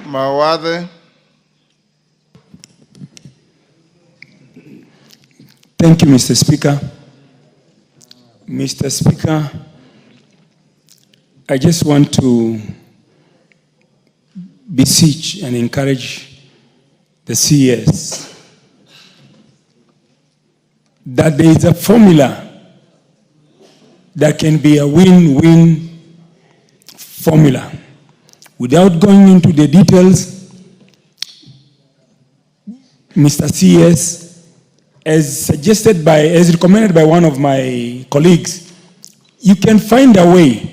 Mawade. Thank you, Mr. Speaker. Mr. Speaker, I just want to beseech and encourage the CS that there is a formula that can be a win-win formula. Without going into the details, Mr. CS, as recommended by one of my colleagues, you can find a way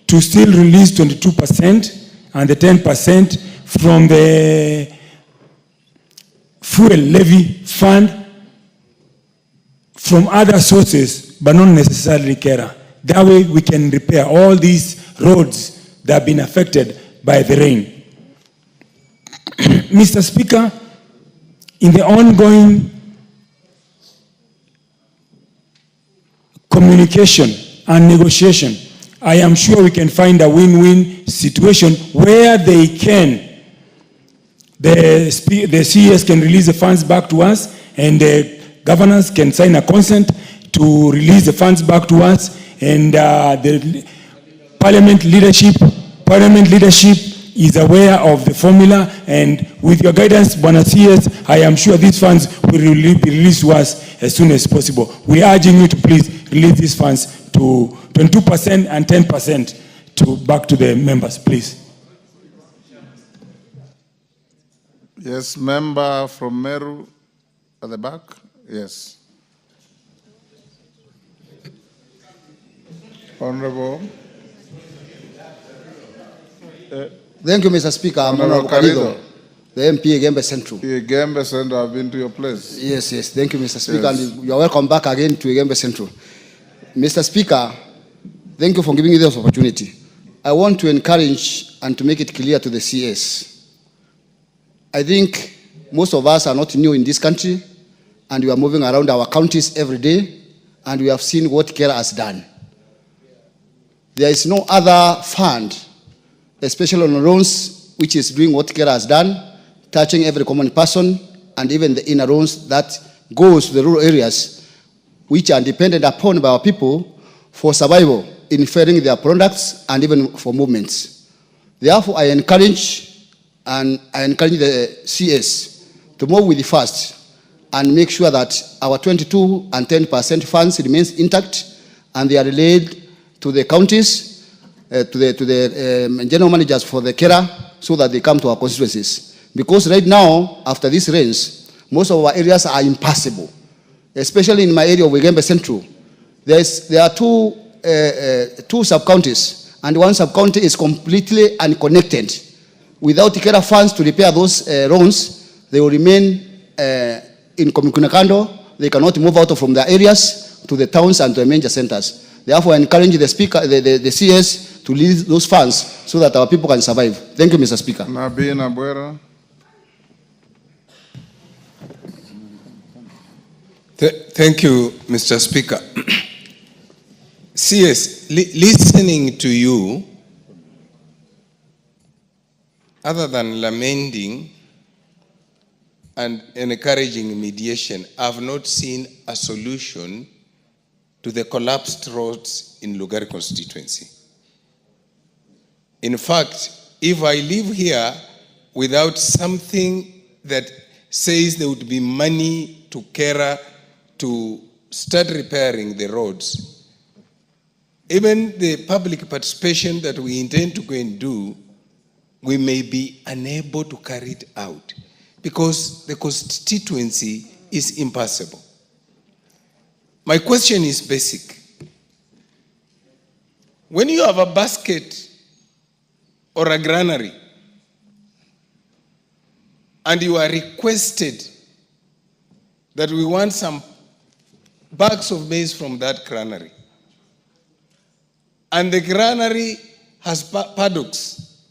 to still release 22% and the 10% from the fuel levy fund from other sources, but not necessarily Kera. That way we can repair all these roads that have been affected by the rain. Mr. Speaker, in the ongoing communication and negotiation, I am sure we can find a win-win situation where the CS can release the funds back to us and the governors can sign a consent to release the funds back to us, and the parliament leadership is aware of the formula, and with your guidance, Bwana CS, I am sure these funds will be released to us as soon as possible. We are urging you to please release these funds to 22% and 10% back to the members, please. Yes, member from Meru at the back. Yes. Honorable. Thank you, Mr. Speaker. I'm Honorable Karido, the MP Gembe Central. Gembe Central, I've been to your place. Yes. Thank you, Mr. Speaker. Yes. And you are welcome back again to Gembe Central. Mr. Speaker, thank you for giving me this opportunity. I want to encourage and to make it clear to the CS. I think most of us are not new in this country, and we are moving around our counties every day, and we have seen what Kera has done. There is no other fund, especially on loans, which is doing what Kera has done, touching every common person, and even the inner loans that goes to the rural areas, which are dependent upon by our people for survival, in feeding their products and even for movements. Therefore, I encourage the CS to move with the fast and make sure that our 22 and 10% funds remains intact, and they are relayed to the counties, to the general managers for the Kera, so that they come to our constituencies. Because right now, after these rains, most of our areas are impassable, especially in my area of Gembe Central. There are two sub-counties, and one sub-county is completely unconnected. Without Kera funds to repair those roads, they will remain in Kumekucha. They cannot move out from their areas to the towns and to the major centers. Therefore, I encourage the Speaker, the CS, to release those funds so that our people can survive. Thank you, Mr. Speaker. Nabi Nabwera. Thank you, Mr. Speaker. CS, listening to you, other than lamenting and encouraging mediation, I've not seen a solution to the collapsed roads in Lugari constituency. In fact, if I live here without something that says there would be money to Kera to start repairing the roads, even the public participation that we intend to go and do, we may be unable to carry it out because the constituency is impassable. My question is basic. When you have a basket or a granary and you are requested that we want some bags of maize from that granary, and the granary has paddocks,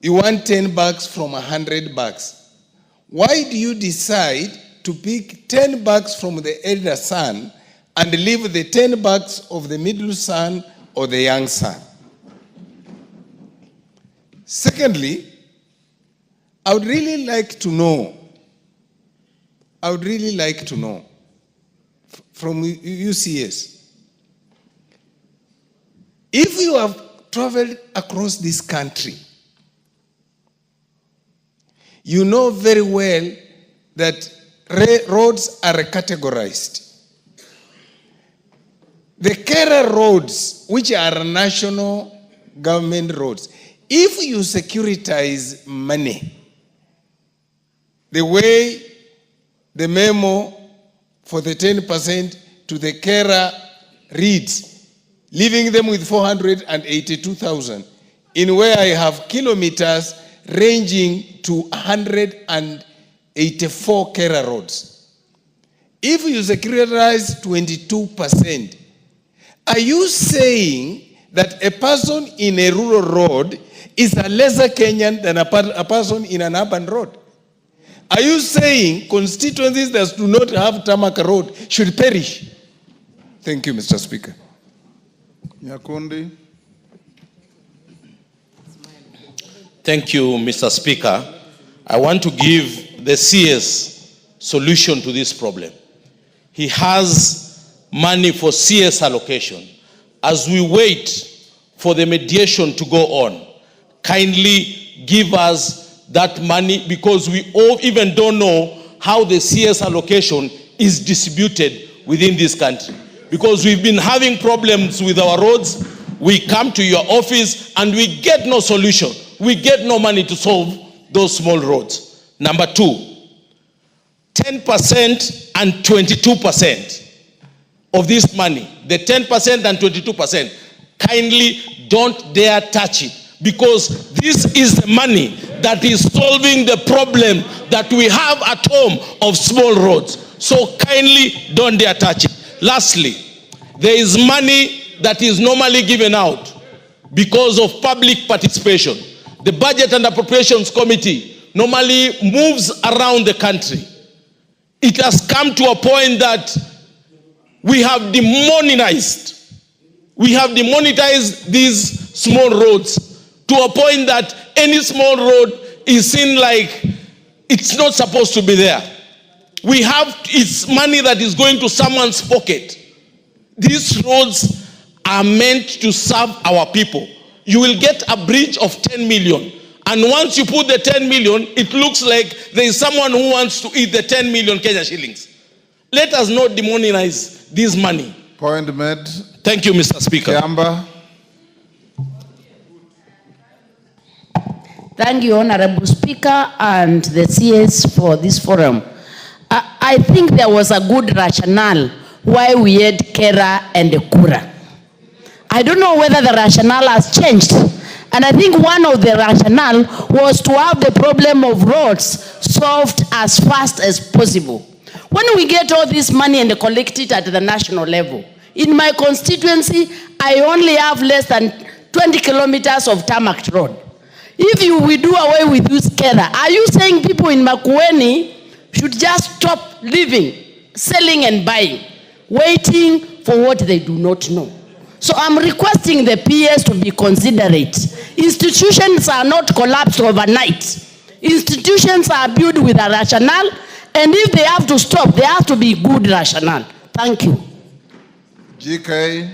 you want 10 bags from 100 bags. Why do you decide to pick 10 bags from the elder son and leave the 10 bags of the middle son or the young son? Secondly, I would really like to know from UCS, if you have traveled across this country, you know very well that roads are categorized. The Kera roads, which are national government roads, if you securitize money, the way the memo for the 10% to the Kera reads, leaving them with 482,000, in where I have kilometers ranging to 184 Kera roads. If you securitize 22%, are you saying that a person in a rural road is a lesser Kenyan than a person in an urban road? Are you saying constituencies that do not have tarmac road should perish? Thank you, Mr. Speaker. Nyakundi. Thank you, Mr. Speaker. I want to give the CS solution to this problem. He has money for CS allocation. As we wait for the mediation to go on, kindly give us that money, because we all even don't know how the CS allocation is distributed within this country. Because we've been having problems with our roads. We come to your office and we get no solution. We get no money to solve those small roads. Number two, 10% and 22% of this money, the 10% and 22%, kindly don't dare touch it, because this is the money that is solving the problem that we have at home of small roads. So kindly don't dare touch it. Lastly, there is money that is normally given out because of public participation. The Budget and Appropriations Committee normally moves around the country. It has come to a point that we have demonetized these small roads to a point that any small road is seen like it's not supposed to be there. It's money that is going to someone's pocket. These roads are meant to serve our people. You will get a bridge of 10 million. And once you put the 10 million, it looks like there is someone who wants to eat the 10 million Kenya shillings. Let us not demonize this money. Point made. Thank you, Mr. Speaker. Kiamba. Thank you, Honorable Speaker and the CS for this forum. I think there was a good rationale why we had Kera and Kura. I don't know whether the rationale has changed. And I think one of the rationale was to have the problem of roads solved as fast as possible. When we get all this money and collect it at the national level, in my constituency, I only have less than 20 kilometers of tarmac road. If we do away with this Kera, are you saying people in Makwiny should just stop living, selling and buying, waiting for what they do not know? So I'm requesting the PS to be considerate. Institutions are not collapsed overnight. Institutions are built with a rationale, and if they have to stop, there has to be good rationale. Thank you. GK.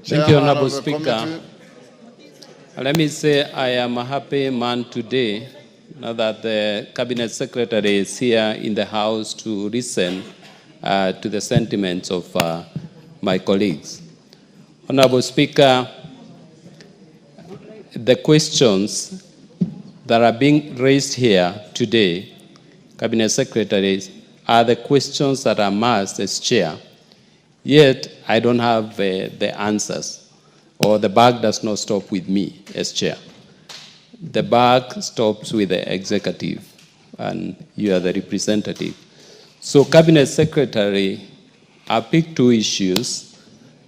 Thank you, Honorable Speaker. Let me say I am a happy man today, now that the Cabinet Secretary is here in the House to listen to the sentiments of my colleagues. Honorable Speaker, the questions that are being raised here today, Cabinet Secretaries, are the questions that are asked as chair. Yet, I don't have the answers, or the buck does not stop with me as chair. The buck stops with the executive, and you are the representative. So, Cabinet Secretary, I picked two issues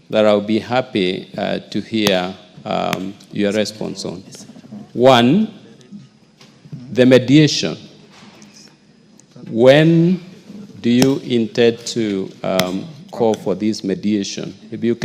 that I'll be happy to hear your response on. One, the mediation. When do you intend to call for this mediation? If you can